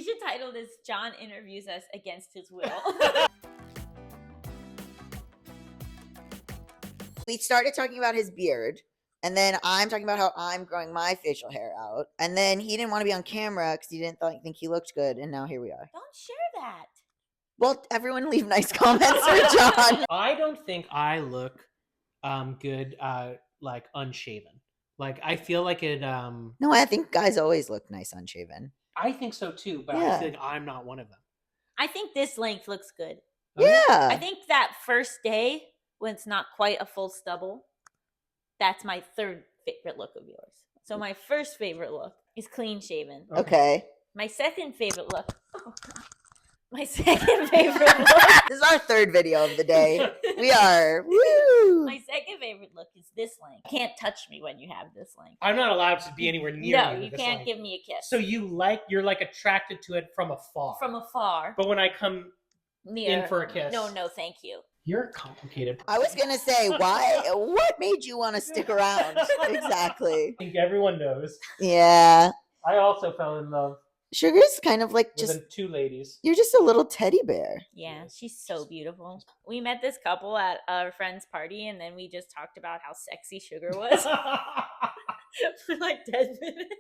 We should title this John Interviews Us Against His Will. We started talking about his beard, and then I'm talking about how I'm growing my facial hair out, and then he didn't want to be on camera because he didn't think he looked good, and now here we are. Don't share that. Well, everyone leave nice comments for John. I don't think I look good like unshaven. Like I feel like it No, I think guys always look nice unshaven. I think so too, but Yeah. I feel like I'm not one of them. I think this length looks good. Yeah. I think that first day when it's not quite a full stubble, that's my third favorite look of yours. So my first favorite look is clean shaven. Okay. My second favorite look. My second favorite look. This is our third video of the day. We are. Woo! My second favorite look is this length. You can't touch me when you have this length. I'm not allowed to be anywhere near No, you. you can't give me a kiss. So you're like attracted to it from afar. From afar. But when I come Near. in for a kiss. No, thank you. You're a complicated person. I was gonna say, why? What made you want to stick around? Exactly. I think everyone knows. Yeah. I also fell in love Sugar's kind of like with just. two ladies. You're just a little teddy bear. Yeah, she's so beautiful. We met this couple at our friend's party, and then we just talked about how sexy Sugar was for like 10 minutes.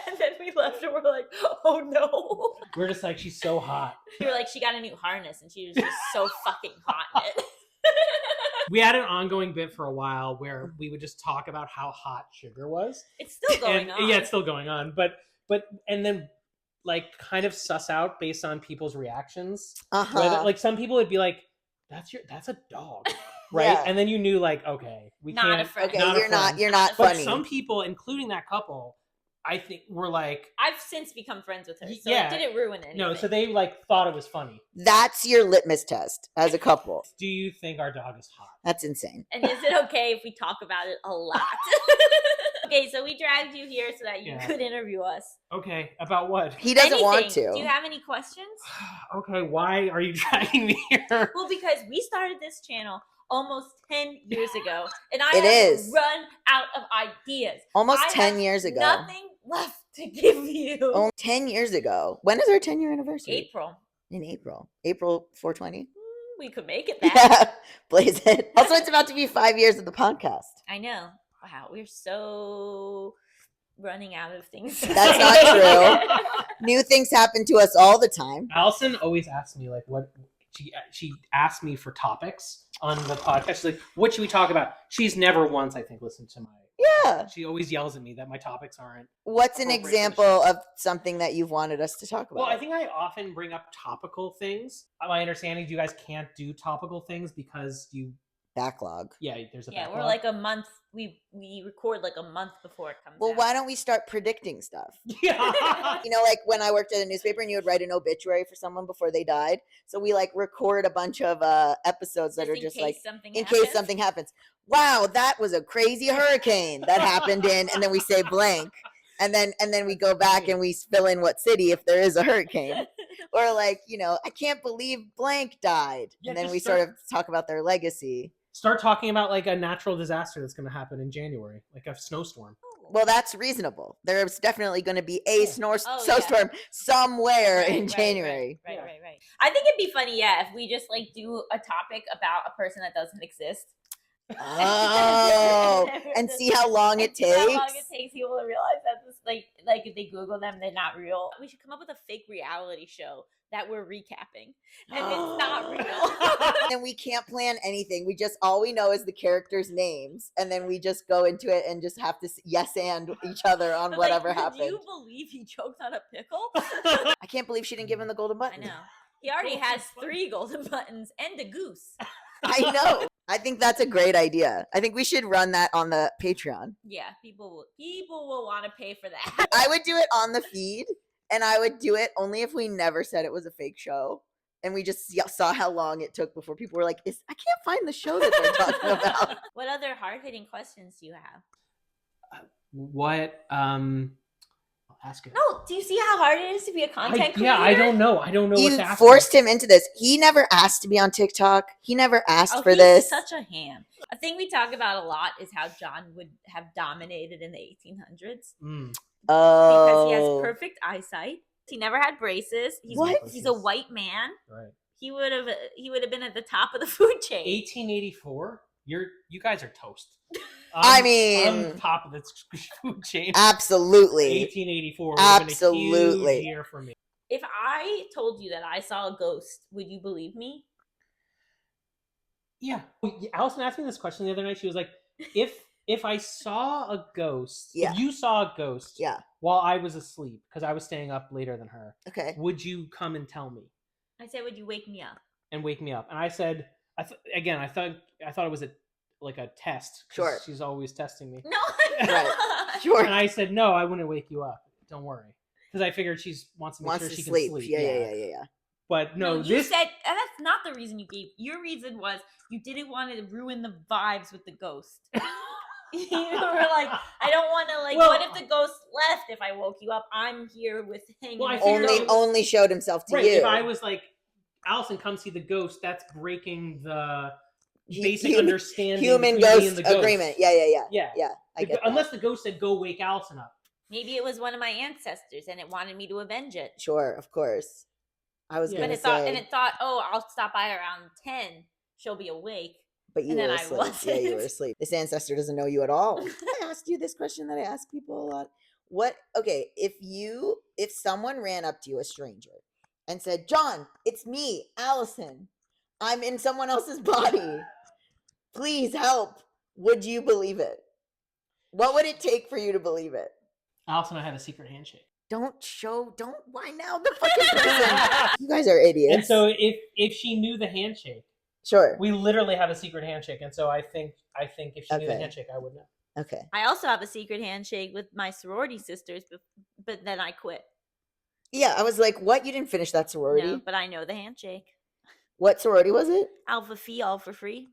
And then we left and we're like, oh no. We're just like, she's so hot. We were like, she got a new harness and she was just so fucking hot in it. We had an ongoing bit for a while where we would just talk about how hot Sugar was. It's still going on. Yeah, it's still going on. But and then like kind of suss out based on people's reactions. Whether, like some people would be like, that's a dog. Right. Yeah. And then you knew like, okay, we Not can't. a friend. Okay, Not a you're not. friend. You're not But funny. some people, including that couple, I think were like, I've since become friends with her, so Yeah. it didn't ruin anything. no, so they like thought it was funny. That's your litmus test as a couple. Do you think our dog is hot? That's insane. And is it okay if we talk about it a lot? Okay, so we dragged you here so that you Yeah. could interview us. Okay, about what? He doesn't Anything. want to. Do you have any questions? Okay, why are you dragging me here? Well, because we started this channel almost 10 years ago, and I It have is. run out of ideas. Almost I 10 have years ago. Nothing left to give you. Only 10 years ago. When is our 10-year anniversary? April. In April. April 420. We could make it that. Yeah. Blaze it. Also, it's about to be 5 years of the podcast. I know. Wow, we're so running out of things. That's not true. New things happen to us all the time. Allison always asks me like what she asked me for topics on the podcast. She's like, what should we talk about? She's never once, I think, listened to my Yeah. She always yells at me that my topics aren't. What's an appropriate for example show. of something that you've wanted us to talk about? Well, I think I often bring up topical things. My understanding is you guys can't do topical things because Backlog. there's a Yeah, backlog. we're like a month. We record like a month before it comes Well, out. why don't we start predicting stuff? Yeah. You know, like when I worked at a newspaper and you would write an obituary for someone before they died. So we like record a bunch of episodes that are in just case like, something in happens. case something happens. Wow, that was a crazy hurricane that happened in, and then we say blank. And then we go back and we fill in what city if there is a hurricane. Or like, you know, I can't believe blank died. Yeah, And then just we sort of talk about their legacy. Start talking about like a natural disaster that's going to happen in January, like a snowstorm. Well, that's reasonable. There's definitely going to be a snowstorm yeah. somewhere Right, in right, January. Right. Yeah. I think it'd be funny, if we just like do a topic about a person that doesn't exist. Oh, and see how long it See how long takes. it takes people to realize that this like if they Google them, they're not real. We should come up with a fake reality show that we're recapping, and it's not real. And we can't plan anything. We just all we know is the characters' names, and then we just go into it and just have to yes and each other on But, whatever like, happened. Can you believe he choked on a pickle? I can't believe she didn't give him the golden I button. know. He already has 3 golden buttons and a goose. I know. I think that's a great idea. I think we should run that on the Patreon. Yeah, people will want to pay for that. I would do it on the feed, and I would do it only if we never said it was a fake show. And we just saw how long it took before people were like, I can't find the show that they're talking about. What other hard-hitting questions do you have? What? I'll ask it. No, do you see how hard it is to be a content creator? Yeah, I don't know. I don't know what You to ask. forced him into this. He never asked to be on TikTok. He never asked for he's this. such a ham. A thing we talk about a lot is how John would have dominated in the 1800s Mm. Oh. because he has perfect eyesight. He never had braces. He's a white man. Right. He would have been at the top of the food chain. 1884. You guys are toast. I'm top of the food chain. Absolutely. 1884. Absolutely. Been a huge year for me. If I told you that I saw a ghost, would you believe me? Yeah. Allison asked me this question the other night. She was like, if I saw a ghost, if you saw a ghost while I was asleep, because I was staying up later than her, would you come and tell me? I said, would you wake me up? And wake me up. And I said, I thought it was a test. Sure. She's always testing me. No. Right. Sure. And I said, no, I wouldn't wake you up. Don't worry. Because I figured she wants to make sure she can sleep. Yeah. But no, you said that's not the reason you gave. Your reason was you didn't want to ruin the vibes with the ghost. You were like, I don't want to what if the ghost left if I woke you up? I'm here with hanging. Well, only showed himself to you. If I was like, Allison, come see the ghost, that's breaking the basic understanding human ghost agreement. Yeah. I get that. Unless the ghost said, go wake Allison up. Maybe it was one of my ancestors and it wanted me to avenge it. Sure, of course. I was going to say. It thought, oh, I'll stop by around 10. She'll be awake. But you were asleep. Yeah, you were asleep. This ancestor doesn't know you at all. I asked you this question that I ask people a lot. If someone ran up to you, a stranger, and said, John, it's me, Allison. I'm in someone else's body. Please help. Would you believe it? What would it take for you to believe it? Allison, I had a secret handshake. Why now the fucking person? You guys are idiots. And so if she knew the handshake, sure. We literally have a secret handshake. And so I think if she knew the handshake, I would know. Okay. I also have a secret handshake with my sorority sisters, but then I quit. Yeah, I was like, what? You didn't finish that sorority? No, but I know the handshake. What sorority was it? Alpha Phi, all for free.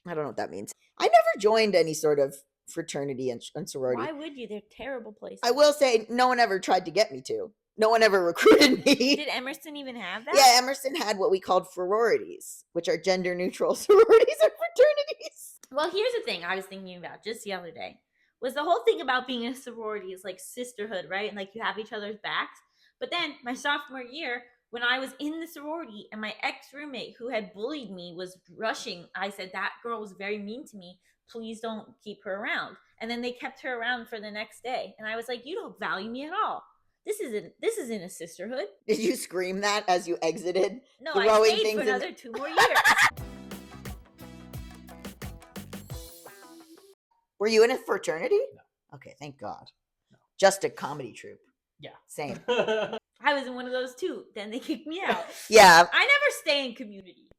I don't know what that means. I never joined any sort of fraternity and sorority. Why would you? They're terrible places. I will say no one ever tried to get me to. No one ever recruited me. Did Emerson even have that? Yeah, Emerson had what we called sororities, which are gender neutral sororities and fraternities. Well, here's the thing I was thinking about just the other day. Was the whole thing about being a sorority is like sisterhood, right? And like you have each other's backs. But then my sophomore year, when I was in the sorority and my ex-roommate who had bullied me was rushing, I said, that girl was very mean to me. Please don't keep her around. And then they kept her around for the next day. And I was like, you don't value me at all. This isn't a sisterhood. Did you scream that as you exited? No, I stayed for another 2 more years. Were you in a fraternity? No. Okay, thank God. No. Just a comedy troupe. Yeah. Same. I was in one of those too. Then they kicked me out. Yeah. I never stay in community.